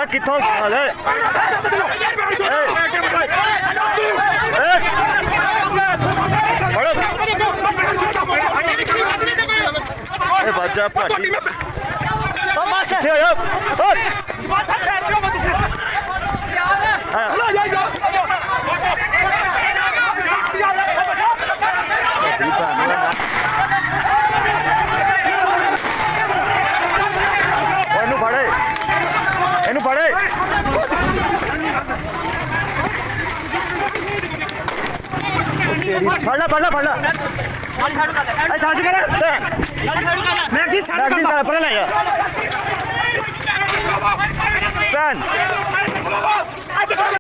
ਕਿੱਥੋਂ ਇਹ ਬਾਜਾ ਭਾਟੀ ਕਿੱਥੇ ਹੋਇਆ ਇਹਨੂੰ ਫੜੇ ਇਹਨੂੰ ਫੜੇ ਫੜਨਾ ਫੜਨਾ ਫੜਨਾ ਛੱਡ ਕੇ ਮੈਕਸੀ ਛੱਡ ਪਰੇ ਲੈ ਜਾ ਭੈਣ